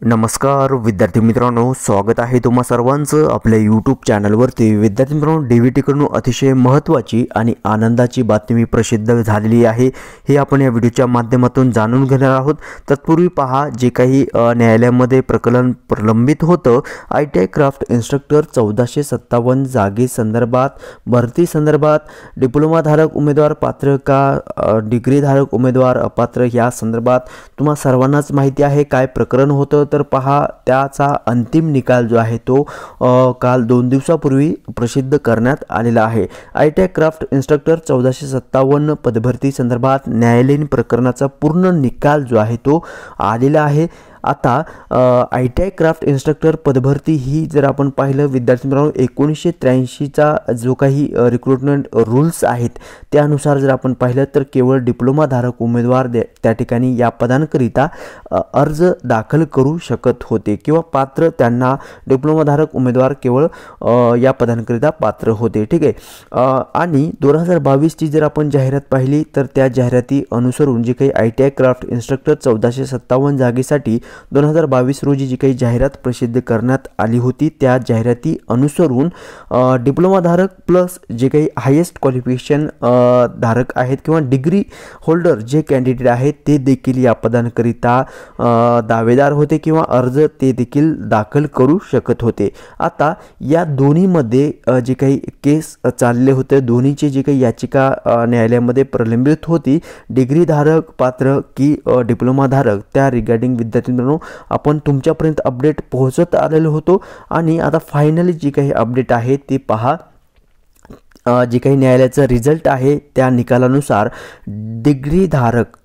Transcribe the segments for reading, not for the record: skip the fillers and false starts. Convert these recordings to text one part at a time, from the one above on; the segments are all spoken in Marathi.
नमस्कार विद्यार्थी मित्रांनो, स्वागत आहे तुम्हा सर्वांचं आपल्या यूट्यूब चॅनलवरती। विद्यार्थी मित्रांनो, DVTकडून अतिशय महत्त्वाची आणि आनंदाची बातमी प्रसिद्ध झालेली आहे। हे आपण या व्हिडिओच्या माध्यमातून जाणून घेणार आहोत। तत्पूर्वी पहा, जे काही न्यायालयामध्ये प्रकरण प्रलंबित होतं, ITI क्राफ्ट इन्स्ट्रक्टर 1457 जागे संदर्भात, भरती संदर्भात, डिप्लोमाधारक उमेदवार पात्र का डिग्रीधारक उमेदवार अपात्र या संदर्भात तुम्हा सर्वांनाच माहिती आहे काय प्रकरण होतं। तर पहा, त्याचा अंतिम निकाल जो आहे तो काल 2 दिवसापूर्वी प्रसिद्ध करण्यात आलेला आहे। ITI क्राफ्ट इन्स्ट्रक्टर 1457 पदभरती संदर्भात न्यायालयीन प्रकरणाचा पूर्ण निकाल जो आहे तो आलेला आहे। आता ITI क्राफ्ट इन्स्ट्रक्टर पदभरती ही जर आपण पाहिलं विद्यार्थी मित्रांनो, 1983चा जो काही रिक्रुटमेंट रूल्स आहेत त्यानुसार जर आपण पाहिलं तर केवळ डिप्लोमाधारक उमेदवार त्या ठिकाणी या पदांकरिता अर्ज दाखल करू शकत होते किंवा पात्र त्यांना डिप्लोमाधारक उमेदवार केवळ या पदांकरिता पात्र होते। ठीक आहे। आणि 2022ची जर आपण जाहिरात पाहिली तर त्या जाहिराती अनुसरून जे काही ITI क्राफ्ट इन्स्ट्रक्टर 1457 जागेसाठी 2022 रोजी जी काही जाहिरात प्रसिद्ध करण्यात आली होती, त्या जाहिराती अनुसरून डिप्लोमाधारक प्लस जे काही हायेस्ट क्वालिफिकेशन धारक आहेत किंवा डिग्री होल्डर जे कॅन्डिडेट आहेत ते देखील या पदांकरिता दावेदार होते किंवा अर्ज ते देखील दाखल करू शकत होते। आता या दोन्हीमध्ये जे काही केस चालले होते, दोन्हीचे जे काही याचिका न्यायालयामध्ये प्रलंबित होती, डिग्रीधारक पात्र की डिप्लोमाधारक, त्या रिगार्डिंग विद्यार्थी आपण तुमच्यापर्यंत अपडेट पोहोचत आलेलो होतो। आणि आता फायनली जी काही अपडेट आहे ते पहा, जे काही न्यायालयाचा रिझल्ट आहे त्या निकालानुसार डिग्रीधारक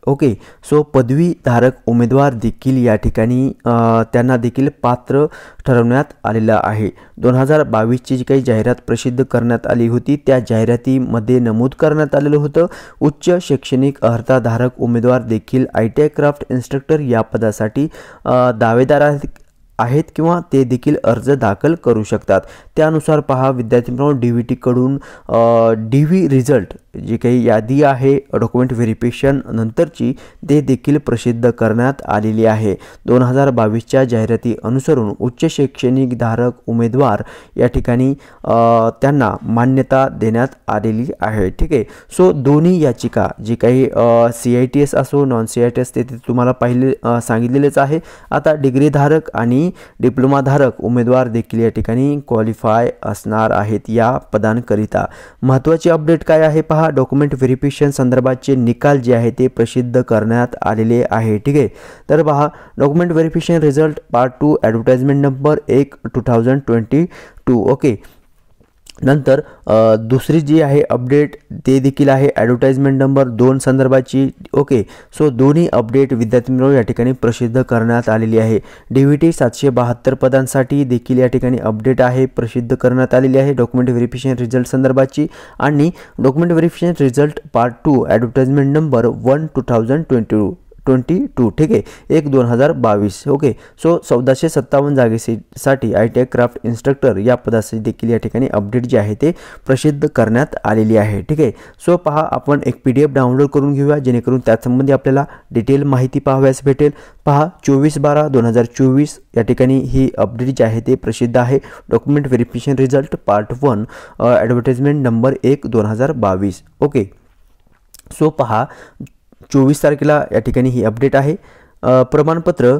सो पदवीधारक उमेदवार देखील या ठिकाणी त्यांना देखील पात्र ठरवण्यात आलेला आहे। 2022ची जी काही जाहिरात प्रसिद्ध करण्यात आली होती त्या जाहिरातीमध्ये नमूद करण्यात आलेलं होतं, उच्च शैक्षणिक अर्हताधारक उमेदवार देखील ITI क्राफ्ट इन्स्ट्रक्टर या पदासाठी दावेदार आहेत किंवा ते देखील अर्ज दाखल करू शकतात। त्यानुसार पहा विद्यार्थी मित्रांनो, DVTकडून DV रिझल्ट जी काही यादी आहे डॉक्युमेंट व्हेरिफिकेशन नंतरची ते देखील प्रसिद्ध करण्यात आलेली आहे। 2022च्या जाहिराती अनुसरून उच्च शैक्षणिक धारक उमेदवार या ठिकाणी त्यांना मान्यता देण्यात आलेली आहे। ठीक आहे। सो दोन्ही याचिका जी काही CITS असो नॉन CITS ते तुम्हाला पाहिले सांगितलेलेच आहे। आता डिग्रीधारक आणि डिप्लोमाधारक उमेदवार देखील या ठिकाणी क्वालिफाय असणार आहेत या पदांकरिता। महत्त्वाची अपडेट काय आहे पहा, डॉक्युमेंट व्हेरिफिकेशन संदर्भाचे निकाल जे आहे ते प्रसिद्ध करण्यात आलेले आहे। ठीक आहे। तर पहा, document verification result part 2 advertisement number 1 2022 नंतर दुसरी जी आहे अपडेट ते देखील आहे ॲडव्हर्टाइजमेंट नंबर 2 संदर्भाची। सो दोन्ही अपडेट विद्यार्थी मित्रांनो या ठिकाणी प्रसिद्ध करण्यात आलेली आहे। DVT 772 पदांसाठी देखील या ठिकाणी अपडेट आहे प्रसिद्ध करण्यात आलेली आहे डॉक्युमेंट व्हेरिफिकेशन रिझल्ट संदर्भाची। आणि document verification result part 2 advertisement number 1 2022 ठीक आहे, 1/2022 सो 1457 जागेसाठी ITI क्राफ्ट इन्स्ट्रक्टर या पदासाठी देखील या ठिकाणी अपडेट जे आहे ते प्रसिद्ध करण्यात आलेली आहे। ठीक आहे। सो पहा, आपण एक PDF डाउनलोड करून घेऊया जेणेकरून त्यासंबंधी आपल्याला डिटेल माहिती पाहावयास भेटेल। पहा, 24/12/2024 या ठिकाणी ही अपडेट जी आहे ते प्रसिद्ध आहे document verification result part 1 advertisement number 1 2022। So पहा, 24 तारखेला या ठिकाणी ही अपडेट आहे। प्रमाणपत्र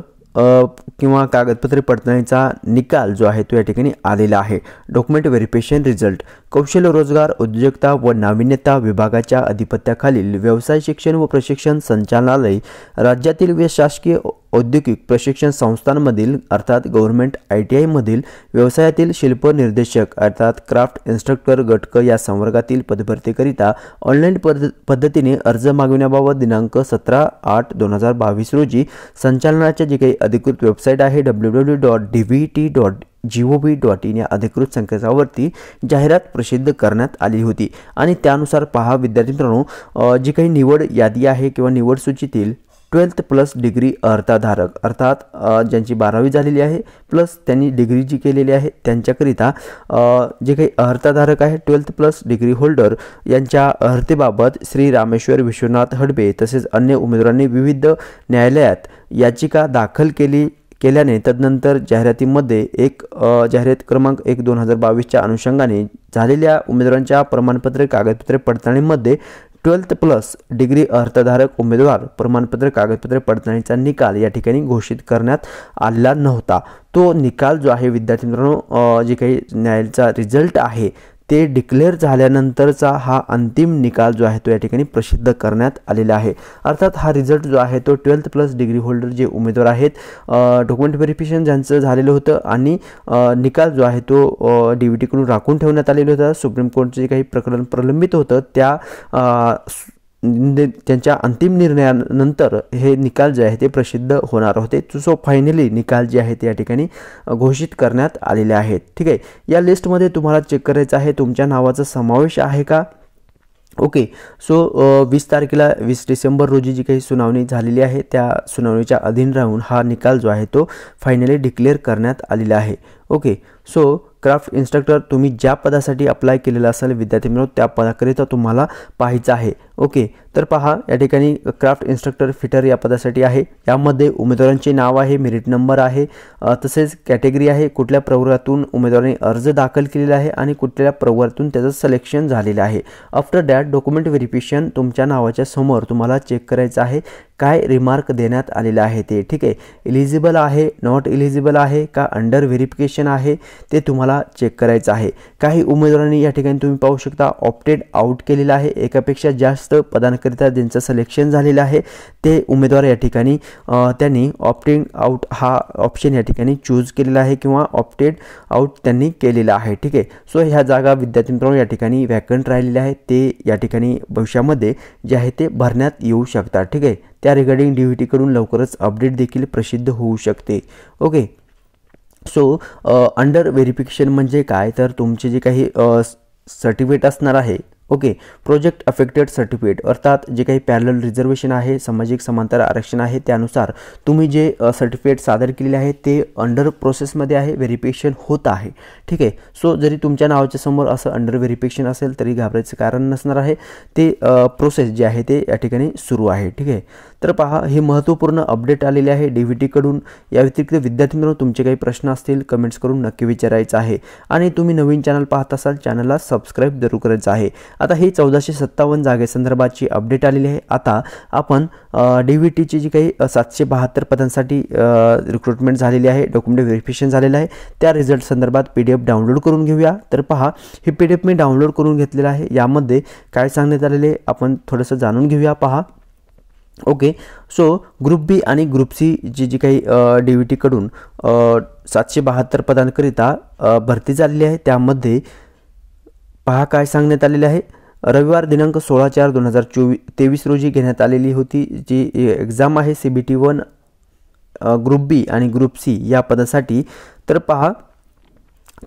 किंवा कागदपत्रे पडताळणीचा निकाल जो आहे तो या ठिकाणी आलेला आहे। डॉक्युमेंट व्हेरिफिकेशन रिझल्ट कौशल्य रोजगार उद्योजकता व नाविन्यता विभागाच्या अधिपत्याखालील व्यवसाय शिक्षण व प्रशिक्षण संचालनालय राज्यातील शासकीय औद्योगिक प्रशिक्षण संस्थांमधील अर्थात गव्हर्नमेंट ITI मधील व्यवसायातील शिल्प निर्देशक अर्थात क्राफ्ट इन्स्ट्रक्टर गट क या संवर्गातील पदभरतीकरिता ऑनलाईन पद्धतीने अर्ज मागविण्याबाबत दिनांक 17/8/2022 रोजी संचालनाच्या जी काही अधिकृत वेबसाईट आहे www.dvt.gov.in या अधिकृत संकेतस्थळावरती जाहिरात प्रसिद्ध करण्यात आली होती। आणि त्यानुसार पहा विद्यार्थी मित्रांनो, जी काही निवड यादी आहे किंवा निवड सूचीतील 12th प्लस डिग्री अर्हताधारक अर्थात ज्यांची 12वी झालेली आहे प्लस त्यांनी डिग्री जी केलेली आहे त्यांच्याकरिता जे काही अर्हताधारक आहे 12th प्लस डिग्री होल्डर यांच्या अर्हतेबाबत श्री रामेश्वर विश्वनाथ हडबे तसेच अन्य उमेदवारांनी विविध न्यायालयात याचिका दाखल केली केल्याने तदनंतर जाहिरातीमध्ये जाहिरात क्रमांक 1/2022च्या अनुषंगाने झालेल्या उमेदवारांच्या प्रमाणपत्र कागदपत्रे पडताळणीमध्ये 12+ डिग्री अर्थधारक उमेदवार प्रमाणपत्र कागदपत्रे पडताळणीचा निकाल या ठिकाणी घोषित करण्यात आलेला नव्हता। तो निकाल जो आहे विद्यार्थी मित्रांनो जे काही न्यायालयाचा रिझल्ट आहे ते डिक्लेअर झाल्यानंतरचा हा अंतिम निकाल जो आहे तो या ठिकाणी प्रसिद्ध करण्यात आलेला आहे। अर्थात हा रिझल्ट जो आहे तो 12+ डिग्री होल्डर जे उमेदवार आहेत डॉक्युमेंट व्हेरिफिकेशन ज्यांचं झालेलं होतं आणि निकाल जो आहे तो DVT कडून राखून ठेवण्यात आलेलं होतं। सुप्रीम कोर्टचे जे काही प्रकरण प्रलंबित होतं त्या त्यांच्या अंतिम निर्णयानंतर हे निकाल जे आहे ते प्रसिद्ध होणार होते। सो फायनली निकाल जे आहे ते या ठिकाणी घोषित करण्यात आलेले आहेत। ठीक आहे, या लिस्टमध्ये तुम्हाला चेक करायचं आहे तुमच्या नावाचा समावेश आहे का। ओके, सो 20 डिसेंबर रोजी जी काही सुनावणी झालेली आहे त्या सुनावणीच्या अधीन राहून हा निकाल जो आहे तो फायनली डिक्लेअर करण्यात आलेला आहे। ओके, सो क्राफ्ट इन्स्ट्रक्टर तुम्ही ज्या पदासाठी अप्लाय केलेला असेल विद्यार्थी मित्रांनो त्या पदाकरिता तुम्हाला पाहायचं आहे। ओके, तर पहा या ठिकाणी क्राफ्ट इन्स्ट्रक्टर फिटर या पदासाठी आहे। यामध्ये उमेदवारांचे नाव आहे, मेरिट नंबर आहे, तसेच कॅटेगरी आहे, कुठल्या प्रवर्गातून उमेदवारांनी अर्ज दाखल केलेला आहे आणि कुठल्या प्रवर्गातून त्याचं सिलेक्शन झालेलं आहे। आफ्टर दॅट डॉक्युमेंट व्हेरिफिकेशन तुमच्या नावाच्या समोर तुम्हाला चेक करायचं आहे काय रिमार्क देण्यात आलेला आहे ते। ठीक आहे, एलिजिबल आहे, नॉट एलिजिबल आहे का अंडर व्हेरिफिकेशन आहे ते तुम्हाला चेक करायचं आहे। काही उमेदवारांनी या ठिकाणी तुम्ही पाहू शकता ऑप्टेड आउट केलेला आहे, एकापेक्षा जास्त पदांकरिता ज्यांचं सिलेक्शन झालेलं आहे ते उमेदवार या ठिकाणी त्यांनी ऑप्टिंग आउट हा ऑप्शन या ठिकाणी चूज केलेला आहे किंवा ऑप्टेड आउट त्यांनी केलेला आहे। ठीक आहे, सो ह्या जागा विद्यार्थी मित्रांनो या ठिकाणी वॅकंट राहिलेल्या आहेत, ते या ठिकाणी भविष्यामध्ये जे आहे ते भरण्यात येऊ शकतात। ठीक आहे, त्या रिगार्डिंग DVT कडून लवकरच अपडेट देखील प्रसिद्ध होऊ शकते। ओके, सो अंडर व्हेरिफिकेशन म्हणजे काय तर तुमचे जे काही सर्टिफिकेट असणार आहे ओके प्रोजेक्ट अफेक्टेड सर्टिफिकेट अर्थात जे काही पॅरलल रिझर्वेशन आहे सामाजिक समांतर आरक्षण आहे त्यानुसार तुम्ही जे सर्टिफिकेट सादर केलेले आहे ते अंडर प्रोसेसमध्ये आहे व्हेरिफिकेशन होत आहे। ठीक आहे, सो जरी तुमच्या नावाच्या समोर असं अंडर व्हेरिफिकेशन असेल तरी घाबरायचं कारण नसणार आहे, ते प्रोसेस जे आहे ते या ठिकाणी सुरू आहे। ठीक आहे, तर पहा ही महत्त्वपूर्ण अपडेट आलेली आहे DVT कडून। या व्यतिरिक्त विद्यार्थी मित्रांनो तुमचे काही प्रश्न असतील कमेंट्स करून नक्की विचारायचं आहे आणि तुम्ही नवीन चॅनल पाहत असाल चॅनलला सबस्क्राइब जरूर करायचं आहे। आता ही 1457 जागेसंदर्भाची अपडेट आलेली आहे। आता आपण DVTची जी काही 772 पदांसाठी रिक्रुटमेंट झालेली आहे, डॉक्युमेंट व्हेरिफिकेशन झालेलं आहे, त्या रिझल्ट संदर्भात PDF डाउनलोड करून घेऊया। तर पहा ही PDF मी डाउनलोड करून घेतलेलं आहे, यामध्ये काय सांगण्यात आलेले आपण थोडंसं जाणून घेऊया। पहा ओके, सो ग्रुप बी आणि ग्रुप सी जी काही DVT कडून 772 पदांकरिता भरती झालेली आहे त्यामध्ये पहा काय सांगण्यात आलेले आहे। रविवार दिनांक 16/4/2023 रोजी घेण्यात आलेली होती जी एक्झाम आहे CBT 1 ग्रुप बी आणि ग्रुप सी या पदासाठी। तर पहा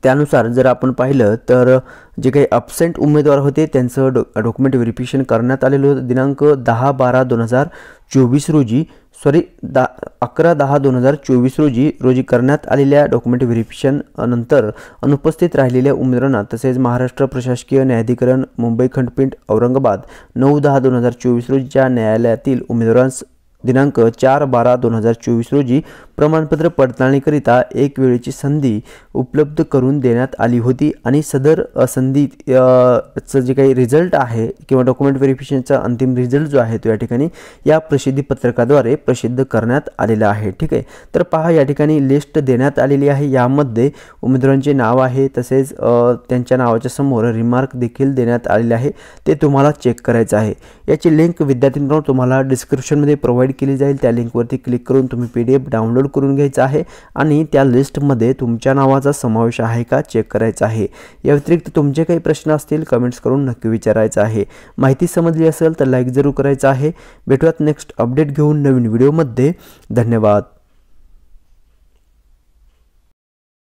त्यानुसार जर आपण पाहिलं तर जे काही ॲब्सेंट उमेदवार होते त्यांचं डॉक्युमेंट व्हेरिफिकेशन करण्यात आलेलं होतं दिनांक 10/12/2024 रोजी 11/10/2024 रोजी करण्यात आलेल्या डॉक्युमेंट व्हेरिफिकेशन नंतर अनुपस्थित राहिलेल्या उमेदवारांना तसेच महाराष्ट्र प्रशासकीय न्यायाधिकरण मुंबई खंडपीठ औरंगाबाद 9/10/2024 रोजीच्या न्यायालयातील उमेदवारांस दिनांक 4/12/2024 रोजी प्रमाणपत्र पडताळणीकरिता एक वेळेची संधी उपलब्ध करून देण्यात आली होती आणि सदर संधीचं जे काही रिझल्ट आहे किंवा डॉक्युमेंट व्हेरिफिकेशनचा अंतिम रिझल्ट जो आहे तो या ठिकाणी या प्रसिद्धी पत्रकाद्वारे प्रसिद्ध करण्यात आलेला आहे। ठीक आहे, तर पहा या ठिकाणी लिस्ट देण्यात आलेली आहे, यामध्ये उमेदवारांचे नाव आहे तसेच त्यांच्या नावाच्या समोर रिमार्क देखील देण्यात आलेले आहे, ते तुम्हाला चेक करायचं आहे। याची लिंक विद्यार्थ्यांनो तुम्हाला डिस्क्रिप्शनमध्ये प्रोव्हाइड केली जाईल, त्या लिंकवरती क्लिक करून तुम्ही PDF डाउनलोड करून घ्यायचा आहे आणि त्या लिस्टमध्ये तुमच्या नावाचा समावेश आहे का चेक करायचा आहे। या व्यतिरिक्त तुमचे काही प्रश्न असतील कमेंट्स करून नक्की विचारायचं आहे। माहिती समजली असेल तर लाईक जरूर करायचं आहे। भेटूयात नेक्स्ट अपडेट घेऊन नवीन व्हिडिओमध्ये। धन्यवाद।